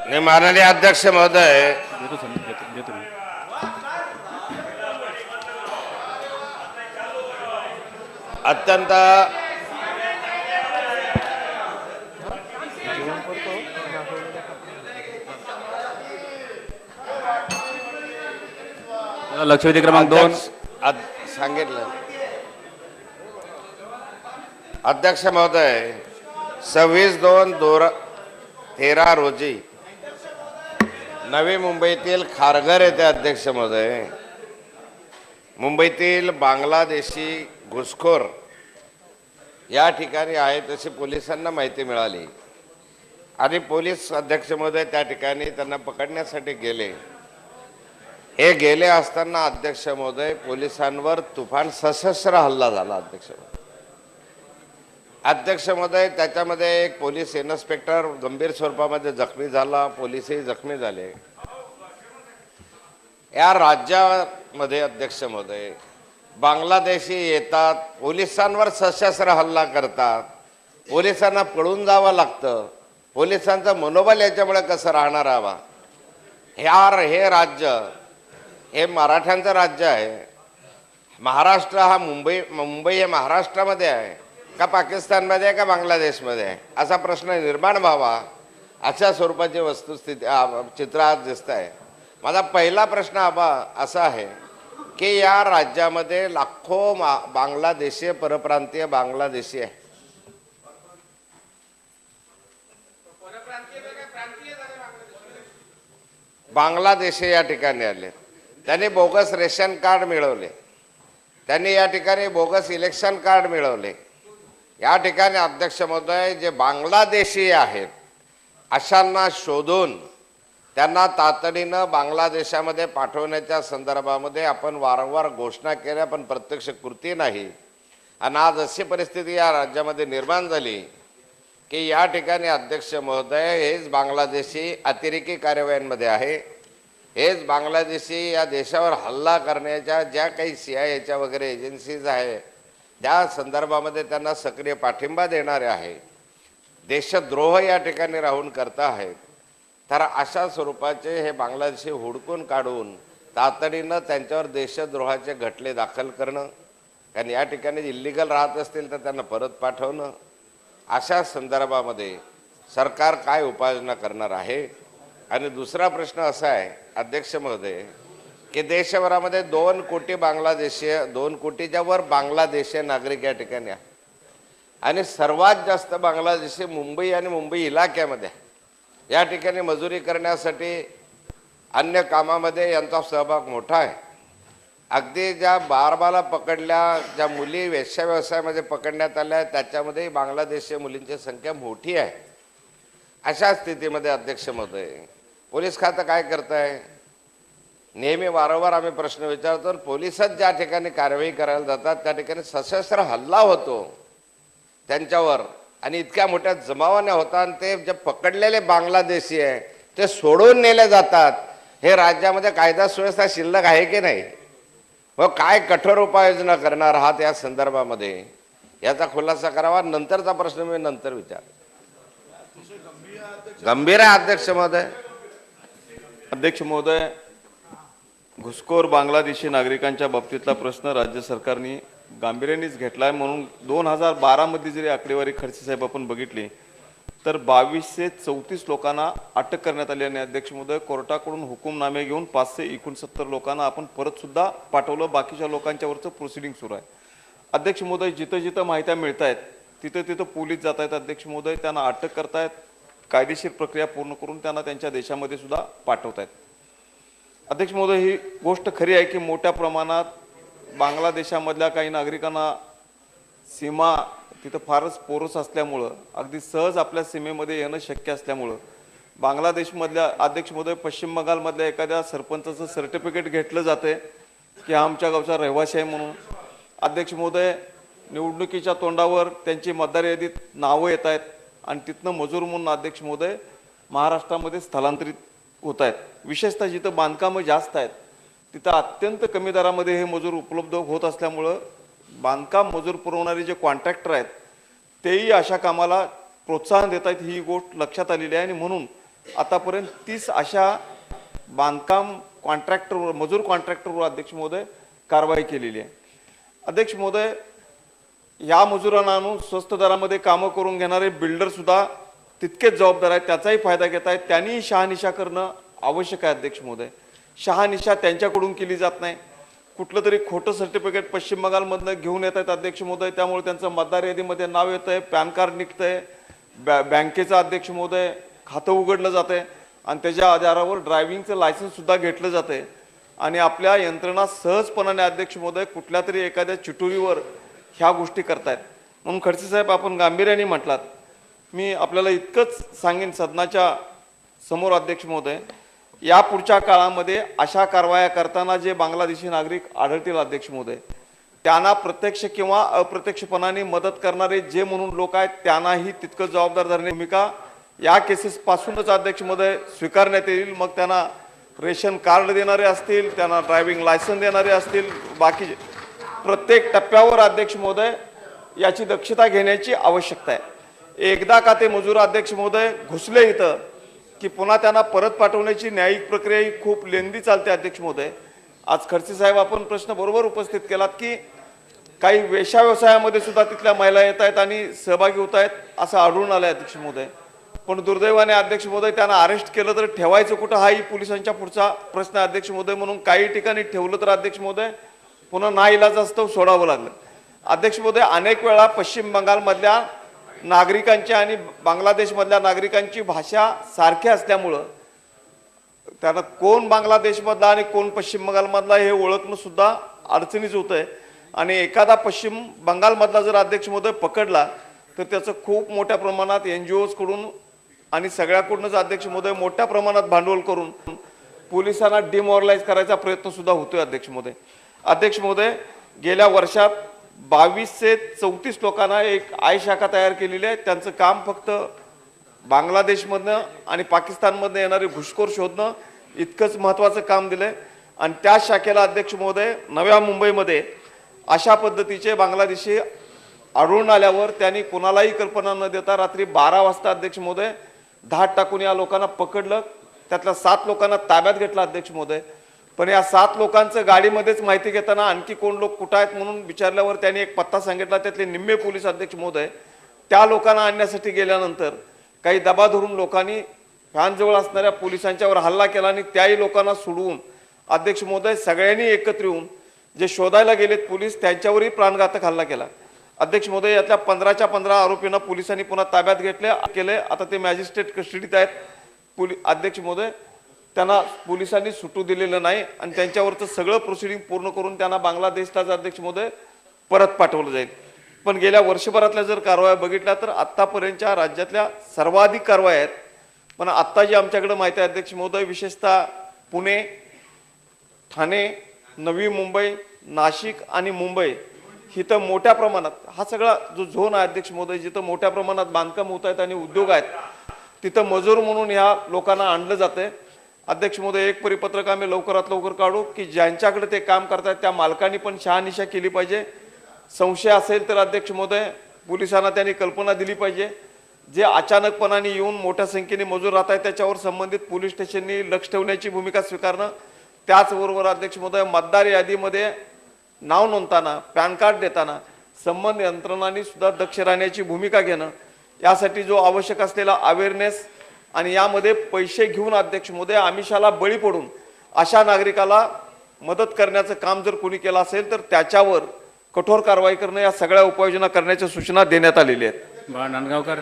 माननीय अध्यक्ष महोदय, अत्यंत लक्षवेधी क्रमांक 2 सांगितलं. अध्यक्ष महोदय, 26/2/13 रोजी नवी मुंबईतील खारघर येथे अध्यक्ष महोदय मुंबईतील बांगलादेशी घुसखोर या ठिकाणी आहेत अशी पोलिसांना माहिती मिळाली आणि पोलीस अध्यक्ष महोदय त्या ठिकाणी त्यांना पकडण्यासाठी गेले. हे गेले असताना अध्यक्ष महोदय पोलिसांवर तुफान सशस्त्र हल्ला झाला. अध्यक्ष महोदय त्याच्यामध्ये एक पोलीस इन्स्पेक्टर गंभीर स्वरूपामध्ये जखमी झाला, पोलीसही जखमी झाले. या राज्यामध्ये अध्यक्ष महोदय बांगलादेशी येतात, पोलिसांवर सशस्त्र हल्ला करतात, पोलिसांना पळून जावं लागतं. पोलिसांचं मनोबल याच्यामुळे कसं राहणार हवा? हे राज्य हे मराठ्यांचं राज्य आहे. महाराष्ट्र हा मुंबई हे महाराष्ट्रामध्ये आहे का पाकिस्तानमध्ये आहे का बांगलादेशमध्ये आहे असा प्रश्न निर्माण व्हावा अशा स्वरूपाची वस्तुस्थिती चित्र आज दिसत आहे. माझा पहिला प्रश्न असा आहे की या राज्यामध्ये लाखो बांगलादेशी परप्रांतीय बांगलादेशी आहे. बांगलादेशी या ठिकाणी आले, त्यांनी बोगस रेशन कार्ड मिळवले, त्यांनी या ठिकाणी बोगस इलेक्शन कार्ड मिळवले. या ठिकाणी अध्यक्ष महोदय जे बांगलादेशी आहेत अशांना शोधून त्यांना तातडीनं बांगलादेशामध्ये पाठवण्याच्या संदर्भामध्ये आपण वारंवार घोषणा केल्या, पण प्रत्यक्ष कृती नाही. आणि आज अशी परिस्थिती या राज्यामध्ये निर्माण झाली की या ठिकाणी अध्यक्ष महोदय हेच बांगलादेशी अतिरेकी कारवायांमध्ये आहे. हेच बांगलादेशी या देशावर हल्ला करण्याच्या ज्या काही CIA वगैरे एजन्सीज आहे त्या संदर्भामध्ये त्यांना सक्रिय पाठिंबा देणारे आहे. देशद्रोह या ठिकाणी राहून करता आहेत. तर अशा स्वरूपाचे हे बांगलादेशी हुडकून काढून तातडीनं त्यांच्यावर देशद्रोहाचे खटले दाखल करणं, कारण या ठिकाणी इल्लीगल राहत असतील तर त्यांना परत पाठवणं, अशा संदर्भामध्ये सरकार काय उपाययोजना करणार आहे. आणि दुसरा प्रश्न असा आहे अध्यक्ष महोदय की देशभरामध्ये 2 कोटी बांगलादेशीय 2 कोटीच्या वर बांगलादेशीय नागरिक या ठिकाणी आहे आणि सर्वात जास्त बांगलादेशी मुंबई आणि मुंबई इलाक्यामध्ये या ठिकाणी मजुरी करण्यासाठी अन्य कामामध्ये यांचा सहभाग मोठा आहे. अगदी ज्या बारबाला पकडल्या, ज्या मुली वेश्या व्यवसायामध्ये पकडण्यात आल्या त्याच्यामध्ये बांगलादेशी मुलींची संख्या मोठी आहे. अशा स्थितीमध्ये अध्यक्ष महोदय पोलीस खातं काय करत आहे? नेहमी वारंवार आम्ही प्रश्न विचारतो, पोलिसच ज्या ठिकाणी कारवाई करायला जातात त्या ठिकाणी सशस्त्र हल्ला होतो त्यांच्यावर आणि इतक्या मोठ्या जमावाने होता आणि ते जे पकडलेले बांगलादेशी आहे ते सोडून नेले जातात. हे राज्यामध्ये कायदा सुव्यवस्था शिल्लक आहे की नाही? व काय कठोर उपाययोजना करणार आहात या संदर्भामध्ये याचा खुलासा करावा. नंतरचा प्रश्न मी नंतर विचार. गंभीर आहे अध्यक्ष महोदय. अध्यक्ष महोदय, घुसखोर बांगलादेशी नागरिकांच्या बाबतीतला प्रश्न राज्य सरकारने गांभीर्यानेच घेतला आहे. म्हणून 2012 मध्ये जरी आकडेवारी खडसे साहेब आपण बघितली तर 2234 लोकांना अटक करण्यात आली आणि अध्यक्ष महोदय कोर्टाकडून हुकुमनामे घेऊन 569 लोकांना आपण परत सुद्धा पाठवलं. बाकीच्या लोकांच्यावरचं प्रोसिडिंग सुरू आहे. अध्यक्ष महोदय, जिथं जिथं माहिती मिळत आहेत तिथं तिथं पोलीस जात आहेत. अध्यक्ष महोदय, त्यांना अटक करतायत, कायदेशीर प्रक्रिया पूर्ण करून त्यांना त्यांच्या देशामध्ये सुद्धा पाठवत आहेत. अध्यक्ष महोदय, ही गोष्ट खरी आहे की मोठ्या प्रमाणात बांगलादेशामधल्या काही नागरिकांना सीमा तिथं फारच पोरस असल्यामुळं अगदी सहज आपल्या सीमेमध्ये येणं शक्य असल्यामुळं बांगलादेशमधल्या अध्यक्ष महोदय पश्चिम बंगालमधल्या एखाद्या सरपंचाचं सर्टिफिकेट घेतलं जाते की हा आमच्या गावचा रहिवासी आहे म्हणून. अध्यक्ष महोदय, निवडणुकीच्या तोंडावर त्यांची मतदार यादीत नावं येत आहेत आणि तिथनं मजूर म्हणून अध्यक्ष महोदय महाराष्ट्रामध्ये स्थलांतरित होत आहेत. विशेषतः जिथं बांधकामं जास्त आहेत तिथं अत्यंत कमी दरामध्ये हे मजूर उपलब्ध होत असल्यामुळं बांधकाम मजूर पुरवणारे जे कॉन्ट्रॅक्टर आहेत तेही अशा कामाला प्रोत्साहन देत आहेत. ही गोष्ट लक्षात आलेली आहे आणि म्हणून आतापर्यंत 30 अशा बांधकाम कॉन्ट्रॅक्टरवर, मजूर कॉन्ट्रॅक्टरवर अध्यक्ष महोदय कारवाई केलेली आहे. अध्यक्ष महोदय, या मजुरांना आणून स्वस्त दरामध्ये कामं करून घेणारे बिल्डर सुद्धा तितकेच जबाबदार आहेत, त्याचाही फायदा घेत आहेत. त्यांनी शहानिशा करणं आवश्यक आहे अध्यक्ष महोदय. शहानिशा त्यांच्याकडून केली जात नाही. कुठलं तरी खोटं सर्टिफिकेट पश्चिम बंगालमधनं घेऊन येत आहेत अध्यक्ष महोदय, त्यामुळे त्यांचं मतदार यादीमध्ये नाव येतं आहे, पॅन कार्ड निघतं आहे, बँकेचं अध्यक्ष महोदय खातं उघडलं जातं आहे आणि त्याच्या आधारावर ड्रायव्हिंगचं लायसन्स सुद्धा घेतलं जातं आहे. आणि आपल्या यंत्रणा सहजपणाने अध्यक्ष महोदय कुठल्या तरी एखाद्या चिटुरीवर ह्या गोष्टी करतायत. म्हणून खडसे साहेब, आपण गांभीर्याने म्हटलात. मी आपल्याला इतकंच सांगेन सदनाच्या समोर अध्यक्ष महोदय, या पुढच्या काळामध्ये अशा कारवाया करताना जे बांगलादेशी नागरिक आढळतील अध्यक्ष महोदय, त्यांना प्रत्यक्ष किंवा अप्रत्यक्षपणाने मदत करणारे जे म्हणून लोक आहेत त्यांनाही तितकं जबाबदार धरण्याची भूमिका या केसेस पासूनच अध्यक्ष महोदय स्वीकारण्यात येईल. मग त्यांना रेशन कार्ड देणारे असतील, त्यांना ड्रायव्हिंग लायसन्स देणारे असतील, बाकीचे प्रत्येक टप्प्यावर अध्यक्ष महोदय याची दक्षता घेण्याची आवश्यकता आहे. एकदा का ते मजूर अध्यक्ष महोदय घुसले इथं की पुन्हा त्यांना परत पाठवण्याची न्यायिक प्रक्रिया ही खूप लेंदी चालते अध्यक्ष महोदय. आज खडसे साहेब, आपण प्रश्न बरोबर उपस्थित केलात की काही वेश्या व्यवसायामध्ये सुद्धा तिथल्या महिला येत आहेत आणि सहभागी होत आहेत असं आढळून आलंय अध्यक्ष महोदय. पण दुर्दैवाने अध्यक्ष महोदय त्यांना अरेस्ट केलं तर ठेवायचं कुठं हाही पोलिसांच्या पुढचा प्रश्न आहे अध्यक्ष महोदय. म्हणून काही ठिकाणी ठेवलं तर अध्यक्ष महोदय पुन्हा नाईलाजास्तव सोडावं लागलं. अध्यक्ष महोदय, अनेक वेळा पश्चिम बंगालमधल्या नागरिकांची आणि बांगलादेशमधल्या नागरिकांची भाषा सारखी असल्यामुळं त्यांना कोण बांगलादेशमधला आणि कोण पश्चिम बंगालमधला हे ओळखणं सुद्धा अडचणीच होत आहे. आणि एखादा पश्चिम बंगालमधला जर अध्यक्ष महोदय पकडला तर त्याचं खूप मोठ्या प्रमाणात NGOs कडून आणि सगळ्याकडूनच अध्यक्ष महोदय मोठ्या प्रमाणात भांडवल करून पोलिसांना डिमॉरलाइज करायचा प्रयत्न सुद्धा होतोय अध्यक्ष महोदय. अध्यक्ष महोदय, गेल्या वर्षात 22 ते 34 लोकांना एक आय शाखा तयार केलेली आहे. त्यांचं काम फक्त बांगलादेशमधनं आणि पाकिस्तानमधनं येणारे घुसखोर शोधणं इतकंच महत्त्वाचं काम दिलंय. आणि त्या शाखेला अध्यक्ष महोदय नव्या मुंबईमध्ये अशा पद्धतीचे बांगलादेशी आढळून आल्यावर त्यांनी कोणालाही कल्पना न देता रात्री 12 वाजता अध्यक्ष महोदय धाड टाकून या लोकांना पकडलं. त्यातल्या 7 लोकांना ताब्यात घेतलं अध्यक्ष महोदय. पण या 7 लोकांचं गाडीमध्येच माहिती घेताना आणखी कोण लोक कुठं आहेत म्हणून विचारल्यावर त्यांनी एक पत्ता सांगितला. त्यातले निम्मे पोलीस अध्यक्ष महोदय त्या लोकांना आणण्यासाठी गेल्यानंतर काही दबा धरून लोकांनी फॅनजवळ असणाऱ्या पोलिसांच्यावर हल्ला केला आणि त्याही लोकांना सोडवून अध्यक्ष महोदय सगळ्यांनी एकत्र येऊन जे शोधायला गेलेत पोलीस त्यांच्यावरही प्राणघातक हल्ला केला. अध्यक्ष महोदय, यातल्या 15च्या 15 आरोपींना पोलिसांनी पुन्हा ताब्यात केले. आता ते मॅजिस्ट्रेट कस्टडीत आहेत. अध्यक्ष महोदय, त्यांना पोलिसांनी सुटू दिलेलं नाही आणि त्यांच्यावरचं सगळं प्रोसिडिंग पूर्ण करून त्यांना बांगलादेशलाच अध्यक्ष महोदय परत पाठवलं जाईल. पण गेल्या वर्षभरातल्या जर कारवाया बघितल्या तर आत्तापर्यंतच्या राज्यातल्या सर्वाधिक कारवाया आहेत. पण आत्ता जी आमच्याकडे माहिती आहे अध्यक्ष महोदय, विशेषतः पुणे, ठाणे, नवी मुंबई, नाशिक आणि मुंबई इथं मोठ्या प्रमाणात हा सगळा जो झोन आहे अध्यक्ष महोदय, जिथं मोठ्या प्रमाणात बांधकाम होत आहेत आणि उद्योग आहेत, तिथं मजूर म्हणून ह्या लोकांना आणलं जातंय. अध्यक्ष महोदय, एक परिपत्रक आम्ही लवकरात लवकर काढू की ज्यांच्याकडे ते काम करतायत त्या मालकांनी पण शहानिशा केली पाहिजे. संशय असेल तर अध्यक्ष महोदय पोलिसांना त्यांनी कल्पना दिली पाहिजे. जे अचानकपणाने येऊन मोठ्या संख्येने मजूर राहत आहेत त्याच्यावर संबंधित पोलीस स्टेशननी लक्ष ठेवण्याची भूमिका स्वीकारणं. त्याचबरोबर अध्यक्ष महोदय, मतदार यादीमध्ये नाव नोंदताना, पॅन कार्ड देताना संबंध यंत्रणांनी सुद्धा दक्ष राहण्याची भूमिका घेणं. यासाठी जो आवश्यक असलेला अवेअरनेस आणि यामध्ये पैसे घेऊन अध्यक्ष महोदय आमिषाला बळी पडून अशा नागरिकाला मदत करण्याचं काम जर कोणी केलं असेल तर त्याच्यावर कठोर कारवाई करणं, या सगळ्या उपाययोजना करण्याच्या सूचना देण्यात आलेल्या आहेत. नांदगावकर.